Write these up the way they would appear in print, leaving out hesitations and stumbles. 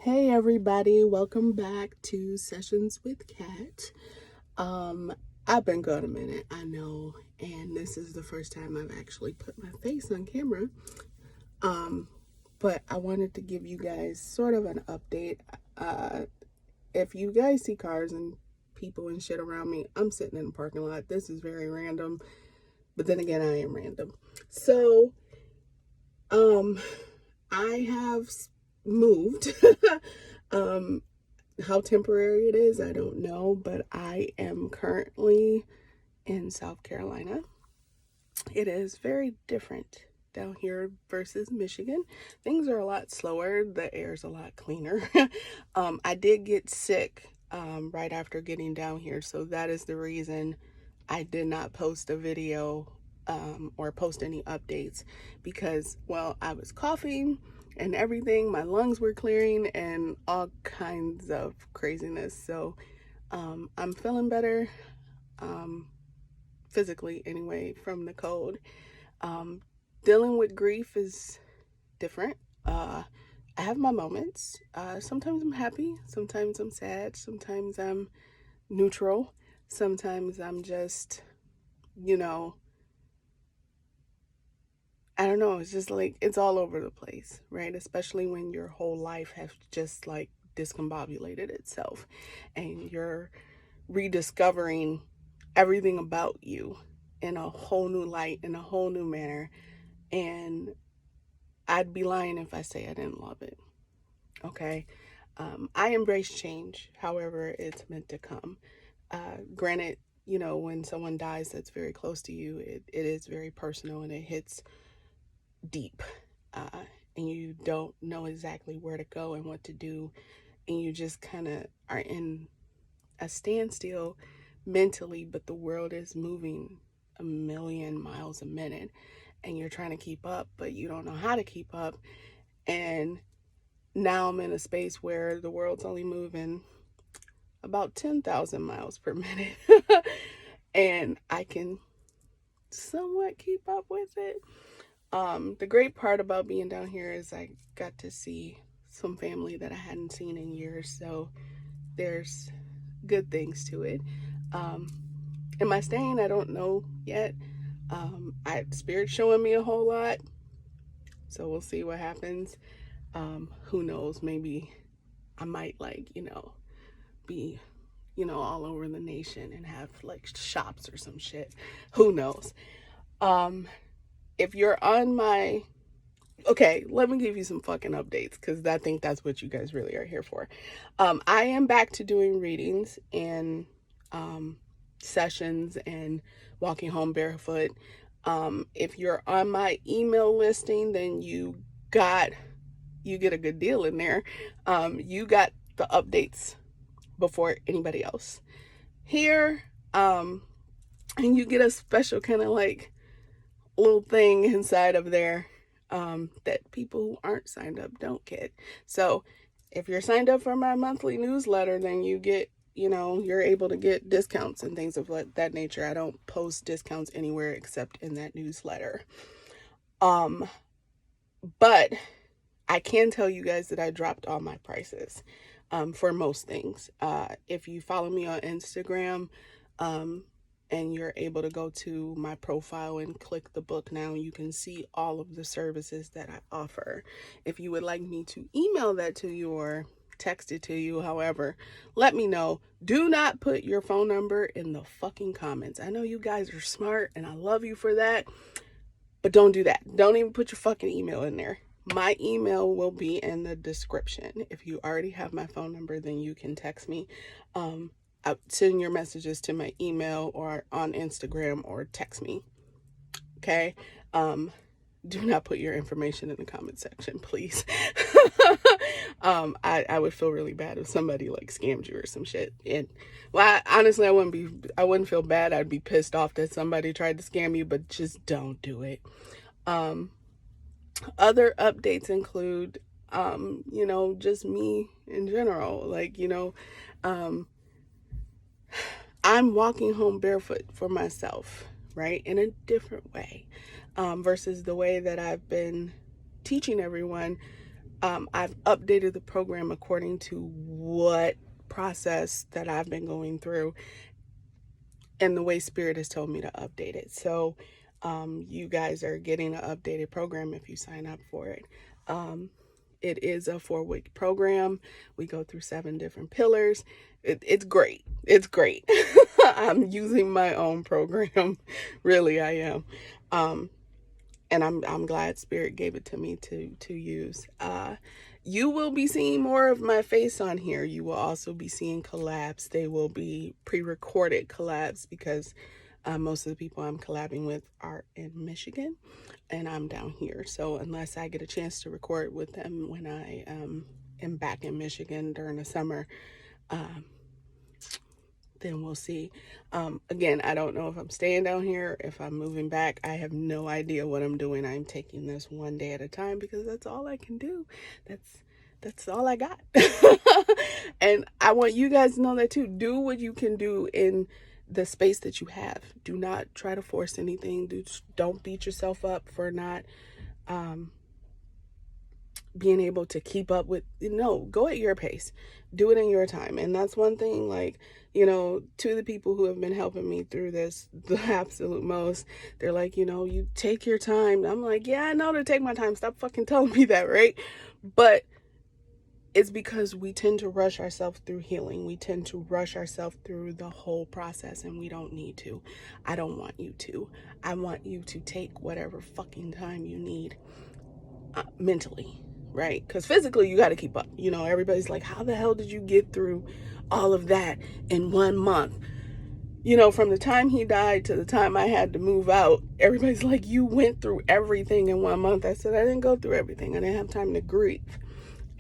Hey everybody, welcome back to Sessions with Kat. I've been gone a minute, I know, and this is the first time I've actually put my face on camera. But I wanted to give you guys sort of an update. If you guys see cars and people and shit around me, I'm sitting in a parking lot. This is very random, but then again, I am random. So, I have moved. How temporary it is, I don't know, but I am currently in South Carolina. It is very different down here versus Michigan. Things are a lot slower, the air's a lot cleaner. I did get sick right after getting down here, so that is the reason I did not post a video or post any updates because, well, I was coughing and everything. My lungs were clearing and all kinds of craziness. So I'm feeling better physically anyway from the cold. Dealing with grief is different. I have my moments. Sometimes I'm happy, sometimes I'm sad, sometimes I'm neutral, sometimes I'm just, I don't know, it's just like it's all over the place, right? Especially when your whole life has just like discombobulated itself and you're rediscovering everything about you in a whole new light, in a whole new manner. And I'd be lying if I say I didn't love it. Okay. I embrace change, however, it's meant to come. Granted, when someone dies that's very close to you, it is very personal and it hits deep, and you don't know exactly where to go and what to do, and you just kind of are in a standstill mentally, but the world is moving a million miles a minute and you're trying to keep up, but you don't know how to keep up. And now I'm in a space where the world's only moving about 10,000 miles per minute and I can somewhat keep up with it. The great part about being down here is I got to see some family that I hadn't seen in years, so there's good things to it. Am I staying? I don't know yet. Spirit's showing me a whole lot, so we'll see what happens. Who knows? Maybe I might be all over the nation and have like shops or some shit. Who knows? If you're on my Okay, let me give you some fucking updates because I think that's what you guys really are here for. I am back to doing readings and sessions and walking home barefoot. If you're on my email listing, then you get a good deal in there. You got the updates before anybody else. Here, and you get a special kind of like little thing inside of there that people who aren't signed up don't get. So if you're signed up for my monthly newsletter, then you get, you're able to get discounts and things of that nature. I don't post discounts anywhere except in that newsletter. But I can tell you guys that I dropped all my prices for most things. If you follow me on Instagram, and you're able to go to my profile and click the book now, you can see all of the services that I offer. If you would like me to email that to you or text it to you, however, let me know. Do not put your phone number in the fucking comments. I know you guys are smart and I love you for that, but don't do that. Don't even put your fucking email in there. My email will be in the description. If you already have my phone number, then you can text me. Send your messages to my email or on Instagram or text me. Okay? Do not put your information in the comment section, please. I would feel really bad if somebody like scammed you or some shit. And honestly, I wouldn't feel bad. I'd be pissed off that somebody tried to scam you, but just don't do it. Other updates include, just me in general. Like, I'm walking home barefoot for myself, right? In a different way, versus the way that I've been teaching everyone. I've updated the program according to what process that I've been going through and the way Spirit has told me to update it. So you guys are getting an updated program if you sign up for it. It is a 4-week program. We go through 7 different pillars. It's great. It's great. I'm using my own program. Really, I am. And I'm glad Spirit gave it to me to use. You will be seeing more of my face on here. You will also be seeing collabs. They will be pre-recorded collabs because most of the people I'm collabing with are in Michigan and I'm down here. So unless I get a chance to record with them when I am back in Michigan during the summer, then we'll see. Again, I don't know if I'm staying down here, if I'm moving back. I have no idea what I'm doing. I'm taking this one day at a time because that's all I can do. That's all I got. And I want you guys to know that too. Do what you can do in the space that you have. Do not try to force anything. Don't beat yourself up for not being able to keep up with. No, go at your pace. Do it in your time. And that's one thing, like, to the people who have been helping me through this the absolute most, they're like, you take your time. I'm like, yeah, I know to take my time. Stop fucking telling me that, right? But it's because we tend to rush ourselves through healing. We tend to rush ourselves through the whole process, and we don't need to. I don't want you to. I want you to take whatever fucking time you need mentally, right? Because physically, you got to keep up. Everybody's like, how the hell did you get through all of that in 1 month? From the time he died to the time I had to move out, everybody's like, you went through everything in 1 month. I said, I didn't go through everything. I didn't have time to grieve.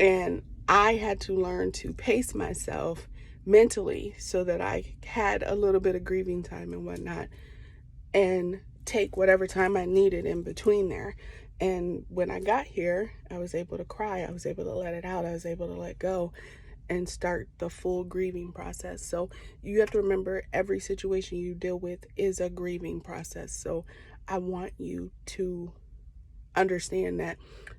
And I had to learn to pace myself mentally so that I had a little bit of grieving time and whatnot, and take whatever time I needed in between there. And when I got here, I was able to cry. I was able to let it out. I was able to let go and start the full grieving process. So you have to remember, every situation you deal with is a grieving process. So I want you to understand that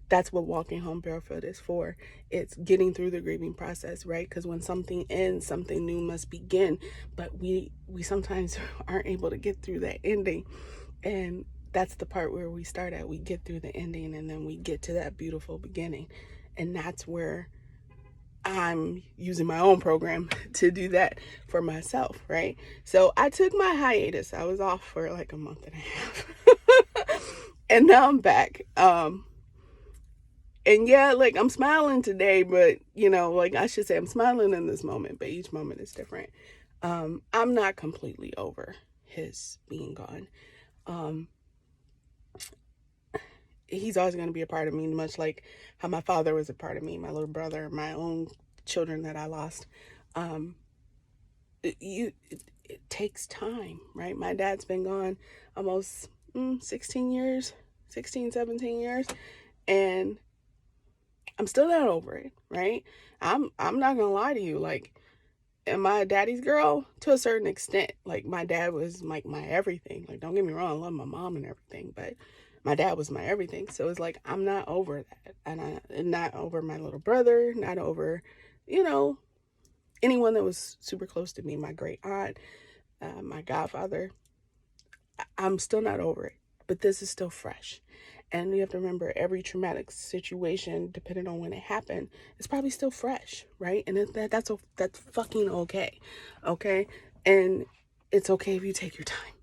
that's what walking home barefoot is for. It's getting through the grieving process, right? Because when something ends, something new must begin. But we sometimes aren't able to get through that ending. And that's the part where we start at. We get through the ending and then we get to that beautiful beginning. And that's where I'm using my own program to do that for myself, right? So I took my hiatus. I was off for like a month and a half. And now I'm back. And yeah, like, I'm smiling today, but like, I should say I'm smiling in this moment, but each moment is different. I'm not completely over his being gone. He's always going to be a part of me, much like how my father was a part of me, my little brother, my own children that I lost. It takes time, right? My dad's been gone almost 16 years, 16, 17 years. And I'm still not over it, right? I'm not gonna lie to you. Like, am I a daddy's girl? To a certain extent. Like, my dad was like my everything. Like, don't get me wrong, I love my mom and everything, but my dad was my everything. So it's like, I'm not over that. And I'm not over my little brother, not over, anyone that was super close to me, my great aunt, my godfather. I'm still not over it, but this is still fresh. And you have to remember, every traumatic situation, depending on when it happened, is probably still fresh, right? And that's fucking okay, okay? And it's okay if you take your time.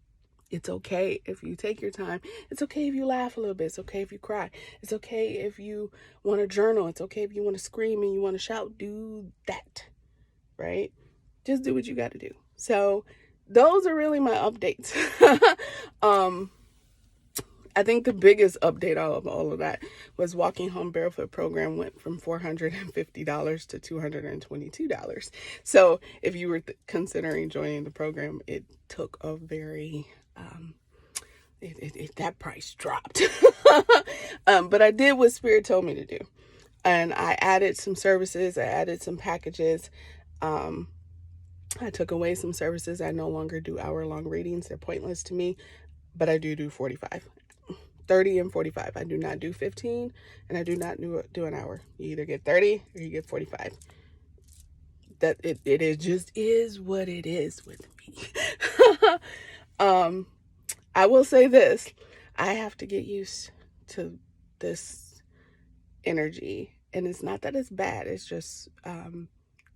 It's okay if you take your time. It's okay if you laugh a little bit. It's okay if you cry. It's okay if you want to journal. It's okay if you want to scream and you want to shout. Do that, right? Just do what you got to do. So those are really my updates. I think the biggest update out of all of that was Walking Home Barefoot program went from $450 to $222. So if you were considering joining the program, it took a very, that price dropped. But I did what Spirit told me to do. And I added some services. I added some packages. I took away some services. I no longer do hour-long readings. They're pointless to me. But I do 45. 30 and 45. I do not do 15, and I do not do an hour. You either get 30 or you get 45. That it is just is what it is with me. I will say this. I have to get used to this energy. And it's not that it's bad. It's just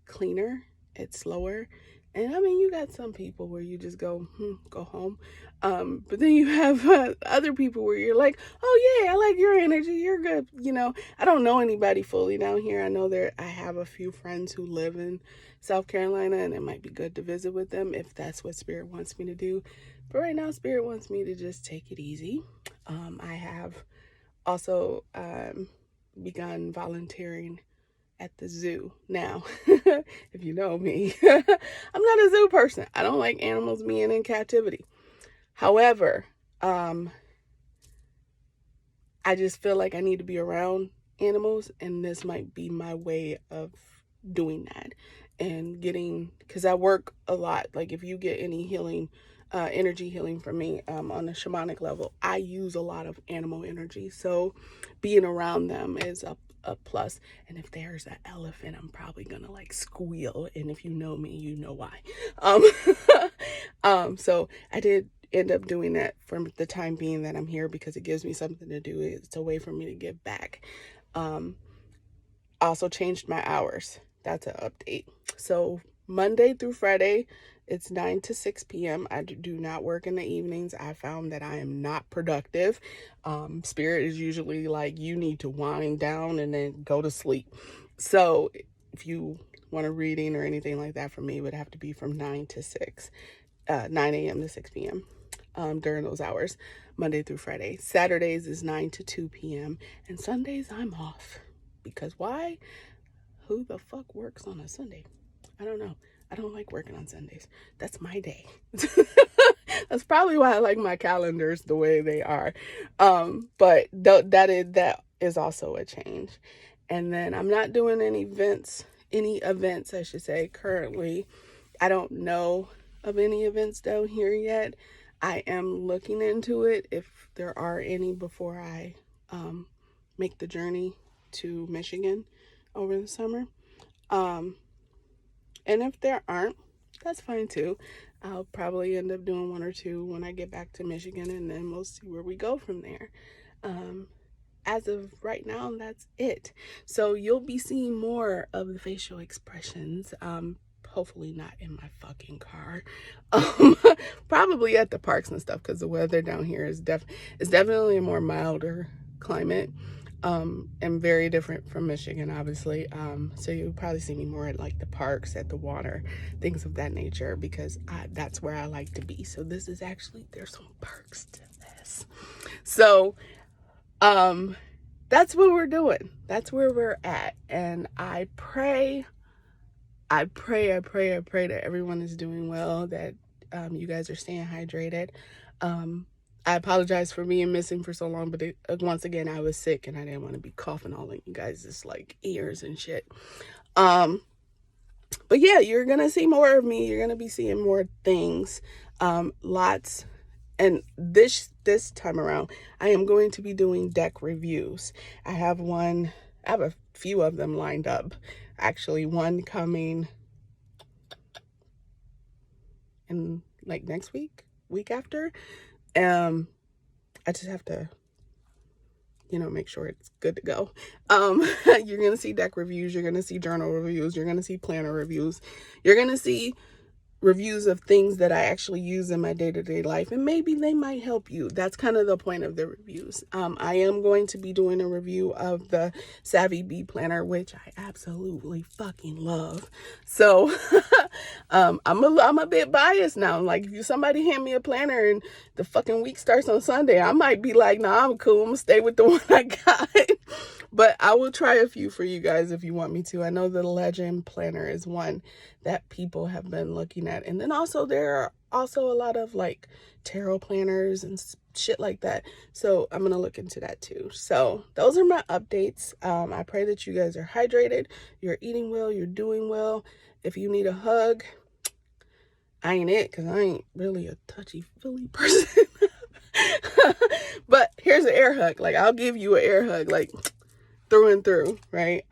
cleaner. It's slower. And I mean, you got some people where you just go home. But then you have other people where you're like, oh yeah, I like your energy. You're good. You know, I don't know anybody fully down here. I know I have a few friends who live in South Carolina, and it might be good to visit with them if that's what Spirit wants me to do. But right now, Spirit wants me to just take it easy. I have also begun volunteering at the zoo. Now, if you know me, I'm not a zoo person. I don't like animals being in captivity. However, I just feel like I need to be around animals, and this might be my way of doing that and getting, because I work a lot. Like if you get any healing, energy healing from me on the shamanic level, I use a lot of animal energy. So being around them is a plus. And if there's an elephant, I'm probably gonna like squeal. And if you know me, you know why. So I did end up doing that for the time being that I'm here, because it gives me something to do. It's a way for me to give back. Also changed my hours. That's an update. So Monday through Friday, it's 9 to 6 p.m. I do not work in the evenings. I found that I am not productive. Spirit is usually like, you need to wind down and then go to sleep. So if you want a reading or anything like that from me, it would have to be from 9 to 6, 9 a.m. to 6 p.m. During those hours, Monday through Friday. Saturdays is 9 to 2 p.m. And Sundays I'm off. Because why? Who the fuck works on a Sunday? I don't know. I don't like working on Sundays. That's my day. That's probably why I like my calendars the way they are. But that is also a change. And then I'm not doing any events, I should say, currently. I don't know of any events down here yet. I am looking into it if there are any before I make the journey to Michigan over the summer. And if there aren't, that's fine too. I'll probably end up doing one or two when I get back to Michigan, and then we'll see where we go from there. As of right now, that's it. So you'll be seeing more of the facial expressions. Hopefully not in my fucking car. Probably at the parks and stuff, because the weather down here is definitely a more milder climate. And very different from Michigan, obviously. So you'll probably see me more at like the parks, at the water, things of that nature, because that's where I like to be. So this is actually, there's some perks to this. So, that's what we're doing. That's where we're at. And I pray that everyone is doing well, that you guys are staying hydrated. I apologize for being missing for so long, but once again, I was sick and I didn't want to be coughing all in you guys' like ears and shit. But yeah, you're going to see more of me. You're going to be seeing more things, lots. And this time around, I am going to be doing deck reviews. I have a few of them lined up. Actually, one coming in like next week after. I just have to, make sure it's good to go. You're going to see deck reviews. You're going to see journal reviews. You're going to see planner reviews. You're going to see reviews of things that I actually use in my day-to-day life, and maybe they might help you. That's kind of the point of the reviews. I am going to be doing a review of the Savvy Bee Planner, which I absolutely fucking love. So I'm a bit biased now. Like, if somebody hand me a planner and the fucking week starts on Sunday, I might be like, nah, I'm cool. I'm gonna stay with the one I got. But I will try a few for you guys if you want me to. I know the Legend Planner is one that people have been looking at. And then also there are also a lot of like tarot planners and shit like that. So I'm going to look into that too. So those are my updates. I pray that you guys are hydrated. You're eating well. You're doing well. If you need a hug, I ain't it, because I ain't really a touchy-feely person. But here's an air hug. Like, I'll give you an air hug, like, through and through, right?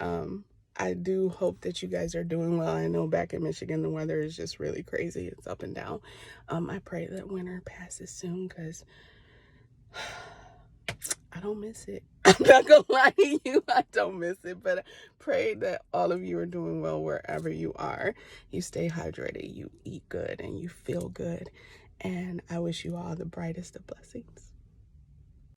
I do hope that you guys are doing well. I know back in Michigan, the weather is just really crazy. It's up and down. I pray that winter passes soon, because I don't miss it. I'm not gonna lie to you, I don't miss it, but I pray that all of you are doing well wherever you are. You stay hydrated, you eat good, and you feel good. And I wish you all the brightest of blessings.